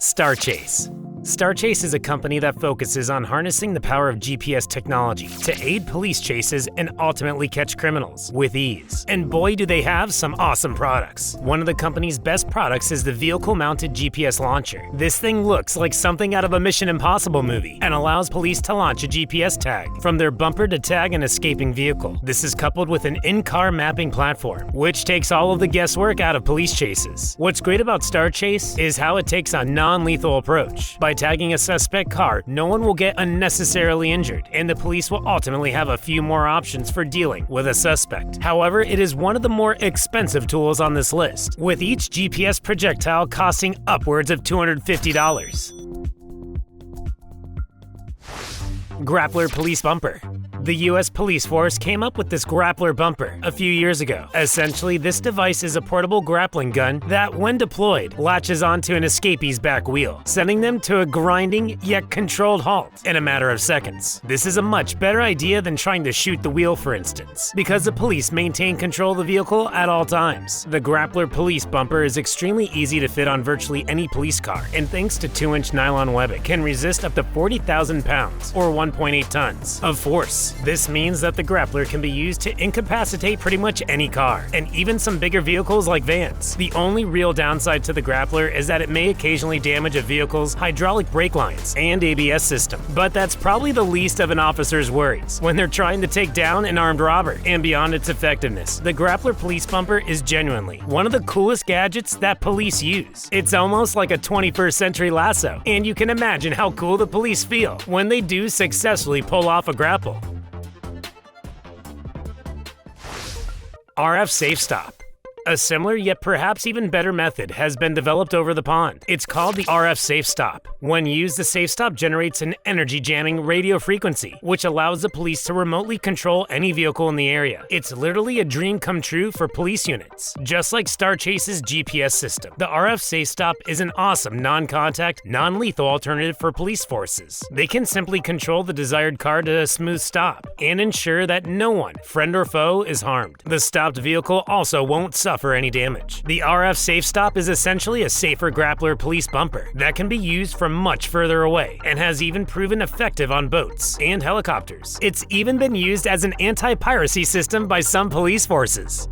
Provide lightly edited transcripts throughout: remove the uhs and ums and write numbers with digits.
Starchase. Starchase is a company that focuses on harnessing the power of GPS technology to aid police chases and ultimately catch criminals with ease. And boy, do they have some awesome products. One of the company's best products is the vehicle-mounted GPS launcher. This thing looks like something out of a Mission Impossible movie and allows police to launch a GPS tag from their bumper to tag an escaping vehicle. This is coupled with an in-car mapping platform, which takes all of the guesswork out of police chases. What's great about Starchase is how it takes a non-lethal approach. By tagging a suspect car, no one will get unnecessarily injured, and the police will ultimately have a few more options for dealing with a suspect. However, it is one of the more expensive tools on this list, with each GPS projectile costing upwards of $250. Grappler Police Bumper. The US police force came up with this grappler bumper a few years ago. Essentially, this device is a portable grappling gun that, when deployed, latches onto an escapee's back wheel, sending them to a grinding yet controlled halt in a matter of seconds. This is a much better idea than trying to shoot the wheel, for instance, because the police maintain control of the vehicle at all times. The Grappler Police Bumper is extremely easy to fit on virtually any police car, and thanks to 2-inch nylon webbing, can resist up to 40,000 pounds, or 1.8 tons, of force. This means that the grappler can be used to incapacitate pretty much any car, and even some bigger vehicles like vans. The only real downside to the grappler is that it may occasionally damage a vehicle's hydraulic brake lines and ABS system, but that's probably the least of an officer's worries when they're trying to take down an armed robber. And beyond its effectiveness, the Grappler Police Bumper is genuinely one of the coolest gadgets that police use. It's almost like a 21st century lasso, and you can imagine how cool the police feel when they do successfully pull off a grapple. RF Safe Stop. A similar yet perhaps even better method has been developed over the pond. It's called the RF Safe Stop. When used, the Safe Stop generates an energy jamming radio frequency, which allows the police to remotely control any vehicle in the area. It's literally a dream come true for police units. Just like Starchase's GPS system, the RF Safe Stop is an awesome non-contact, non-lethal alternative for police forces. They can simply control the desired car to a smooth stop and ensure that no one, friend or foe, is harmed. The stopped vehicle also won't suffer any damage. The RF Safe Stop is essentially a safer grappler police bumper that can be used from much further away and has even proven effective on boats and helicopters. It's even been used as an anti-piracy system by some police forces.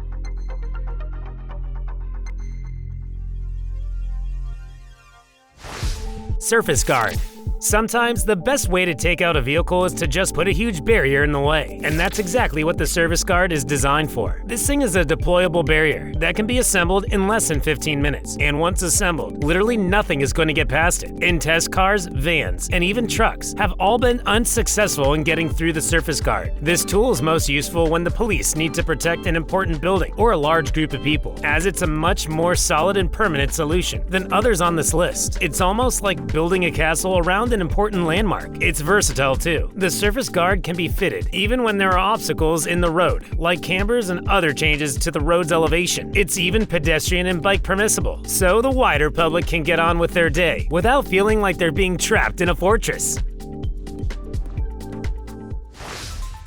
Surface Guard. Sometimes the best way to take out a vehicle is to just put a huge barrier in the way, and that's exactly what the Surface Guard is designed for. This thing is a deployable barrier that can be assembled in less than 15 minutes, and once assembled, literally nothing is going to get past it. And test cars, vans, and even trucks have all been unsuccessful in getting through the Surface Guard. This tool is most useful when the police need to protect an important building or a large group of people, as it's a much more solid and permanent solution than others on this list. It's almost like building a castle around an important landmark. It's versatile too. The Surface Guard can be fitted even when there are obstacles in the road, like cambers and other changes to the road's elevation. It's even pedestrian and bike permissible, so the wider public can get on with their day without feeling like they're being trapped in a fortress.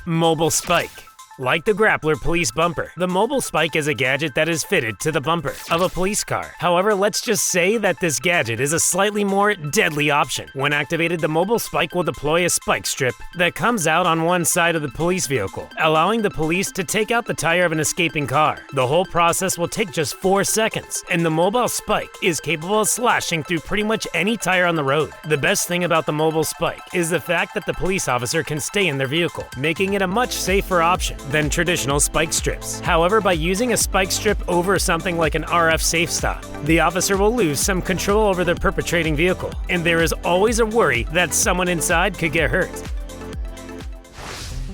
Mobile Spike. Like the Grappler Police Bumper, the Mobile Spike is a gadget that is fitted to the bumper of a police car. However, let's just say that this gadget is a slightly more deadly option. When activated, the Mobile Spike will deploy a spike strip that comes out on one side of the police vehicle, allowing the police to take out the tire of an escaping car. The whole process will take just 4 seconds, and the Mobile Spike is capable of slashing through pretty much any tire on the road. The best thing about the Mobile Spike is the fact that the police officer can stay in their vehicle, making it a much safer option than traditional spike strips. However, by using a spike strip over something like an RF Safe Stop, the officer will lose some control over the perpetrating vehicle, and there is always a worry that someone inside could get hurt.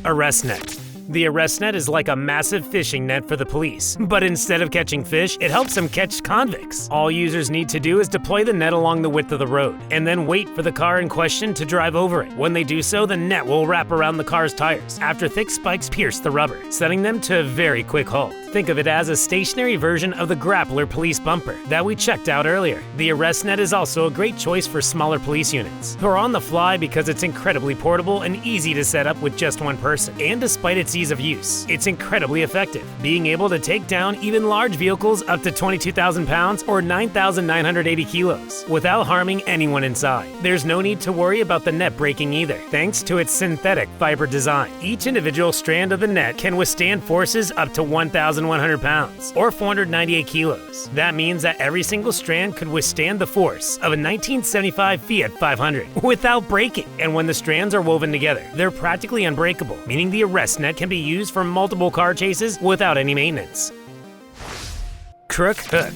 Arrest Net. The arrest net is like a massive fishing net for the police, but instead of catching fish, it helps them catch convicts. All users need to do is deploy the net along the width of the road, and then wait for the car in question to drive over it. When they do so, the net will wrap around the car's tires after thick spikes pierce the rubber, setting them to a very quick halt. Think of it as a stationary version of the Grappler Police bumper that we checked out earlier. The arrest net is also a great choice for smaller police units who are on the fly because it's incredibly portable and easy to set up with just one person. And despite its ease of use, it's incredibly effective, being able to take down even large vehicles up to 22,000 pounds or 9,980 kilos without harming anyone inside. There's no need to worry about the net breaking either, thanks to its synthetic fiber design. Each individual strand of the net can withstand forces up to 1,100 pounds or 498 kilos. That means that every single strand could withstand the force of a 1975 Fiat 500 without breaking. And when the strands are woven together, they're practically unbreakable, meaning the arrest net can be used for multiple car chases without any maintenance. Crook Hook.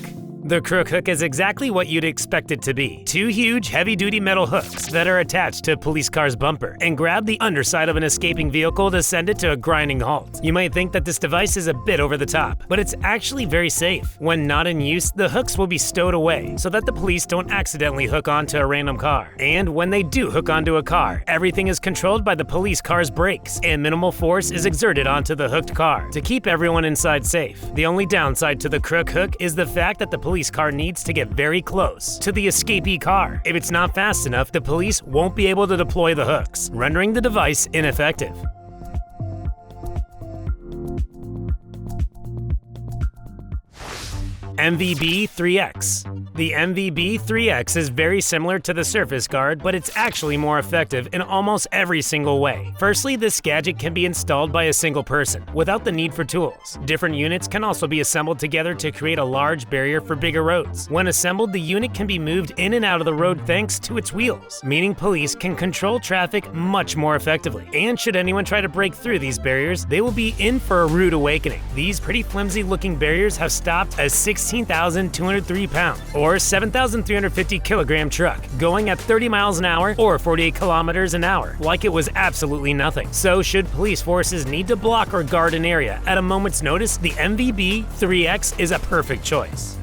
The Crook Hook is exactly what you'd expect it to be. Two huge, heavy-duty metal hooks that are attached to a police car's bumper and grab the underside of an escaping vehicle to send it to a grinding halt. You might think that this device is a bit over the top, but it's actually very safe. When not in use, the hooks will be stowed away so that the police don't accidentally hook onto a random car. And when they do hook onto a car, everything is controlled by the police car's brakes, and minimal force is exerted onto the hooked car to keep everyone inside safe. The only downside to the Crook Hook is the fact that the police car needs to get very close to the escapee car. If it's not fast enough, the police won't be able to deploy the hooks, rendering the device ineffective. MVB-3X. The MVB-3X is very similar to the Surface Guard, but it's actually more effective in almost every single way. Firstly, this gadget can be installed by a single person, without the need for tools. Different units can also be assembled together to create a large barrier for bigger roads. When assembled, the unit can be moved in and out of the road thanks to its wheels, meaning police can control traffic much more effectively. And should anyone try to break through these barriers, they will be in for a rude awakening. These pretty flimsy-looking barriers have stopped a 16,203 pound or 7,350 kilogram truck going at 30 miles an hour or 48 kilometers an hour like it was absolutely nothing. So should police forces need to block or guard an area at a moment's notice, the MVB-3X is a perfect choice.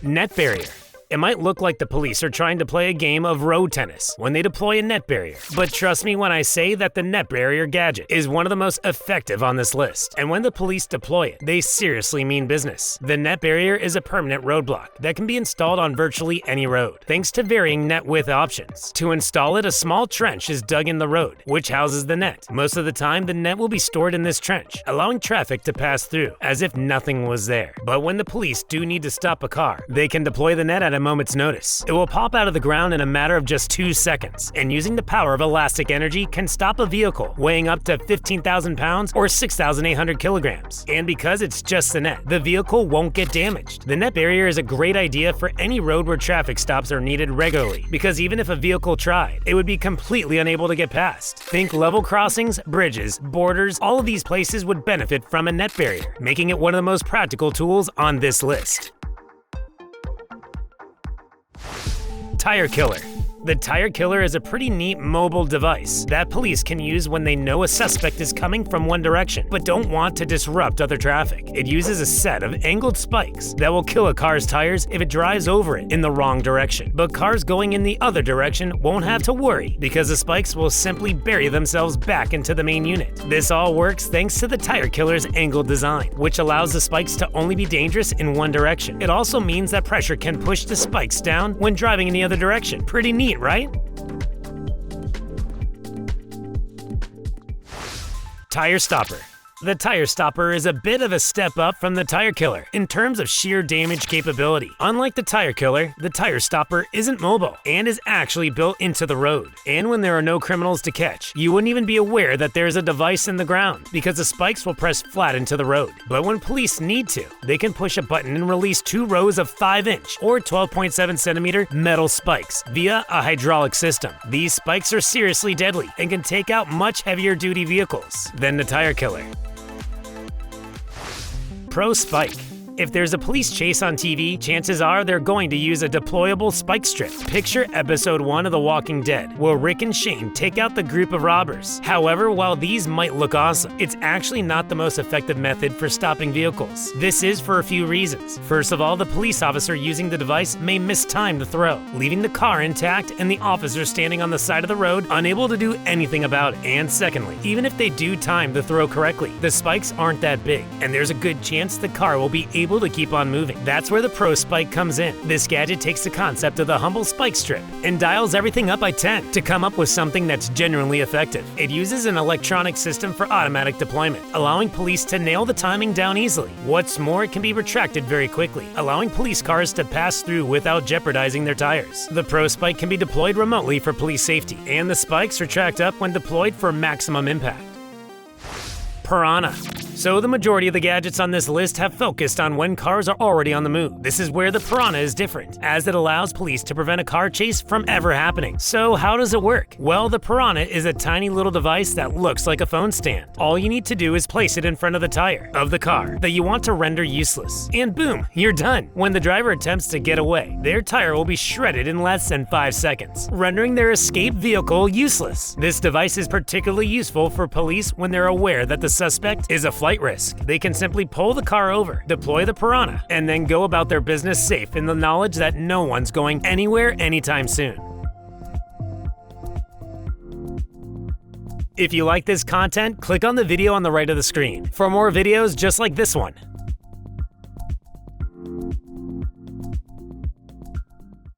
Net barrier. It might look like the police are trying to play a game of road tennis when they deploy a net barrier, but trust me when I say that the net barrier gadget is one of the most effective on this list. And when the police deploy it, they seriously mean business. The net barrier is a permanent roadblock that can be installed on virtually any road, thanks to varying net width options. To install it, a small trench is dug in the road, which houses the net. Most of the time, the net will be stored in this trench, allowing traffic to pass through as if nothing was there. But when the police do need to stop a car, they can deploy the net at a moment's notice. It will pop out of the ground in a matter of just 2 seconds, and using the power of elastic energy can stop a vehicle weighing up to 15,000 pounds or 6,800 kilograms. And because it's just the net, the vehicle won't get damaged. The net barrier is a great idea for any road where traffic stops are needed regularly, because even if a vehicle tried, it would be completely unable to get past. Think level crossings, bridges, borders, all of these places would benefit from a net barrier, making it one of the most practical tools on this list. Tyre Killer. The Tyre Killer is a pretty neat mobile device that police can use when they know a suspect is coming from one direction but don't want to disrupt other traffic. It uses a set of angled spikes that will kill a car's tires if it drives over it in the wrong direction. But cars going in the other direction won't have to worry because the spikes will simply bury themselves back into the main unit. This all works thanks to the Tyre Killer's angled design, which allows the spikes to only be dangerous in one direction. It also means that pressure can push the spikes down when driving in the other direction. Pretty neat, right? Tire Stopper. The Tire Stopper is a bit of a step up from the Tyre Killer in terms of sheer damage capability. Unlike the Tyre Killer, the Tire Stopper isn't mobile and is actually built into the road. And when there are no criminals to catch, you wouldn't even be aware that there's a device in the ground because the spikes will press flat into the road. But when police need to, they can push a button and release 2 rows of 5-inch or 12.7 centimeter metal spikes via a hydraulic system. These spikes are seriously deadly and can take out much heavier duty vehicles than the Tyre Killer. Pro Spike. If there's a police chase on TV, chances are they're going to use a deployable spike strip. Picture episode 1 of The Walking Dead, where Rick and Shane take out the group of robbers. However, while these might look awesome, it's actually not the most effective method for stopping vehicles. This is for a few reasons. First of all, the police officer using the device may mistime the throw, leaving the car intact and the officer standing on the side of the road unable to do anything about it. And secondly, even if they do time the throw correctly, the spikes aren't that big, and there's a good chance the car will be able to keep on moving. That's where the Pro Spike comes in. This gadget takes the concept of the humble spike strip and dials everything up by 10 to come up with something that's genuinely effective. It uses an electronic system for automatic deployment, allowing police to nail the timing down easily. What's more, it can be retracted very quickly, allowing police cars to pass through without jeopardizing their tires. The Pro Spike can be deployed remotely for police safety, and the spikes retract up when deployed for maximum impact. Piranha. So the majority of the gadgets on this list have focused on when cars are already on the move. This is where the Piranha is different, as it allows police to prevent a car chase from ever happening. So how does it work? Well, the Piranha is a tiny little device that looks like a phone stand. All you need to do is place it in front of the tire of the car that you want to render useless, and boom, you're done. When the driver attempts to get away, their tire will be shredded in less than 5 seconds, rendering their escape vehicle useless. This device is particularly useful for police when they're aware that the suspect is a flight risk. They can simply pull the car over, deploy the Piranha, and then go about their business safe in the knowledge that no one's going anywhere anytime soon. If you like this content, click on the video on the right of the screen for more videos just like this one.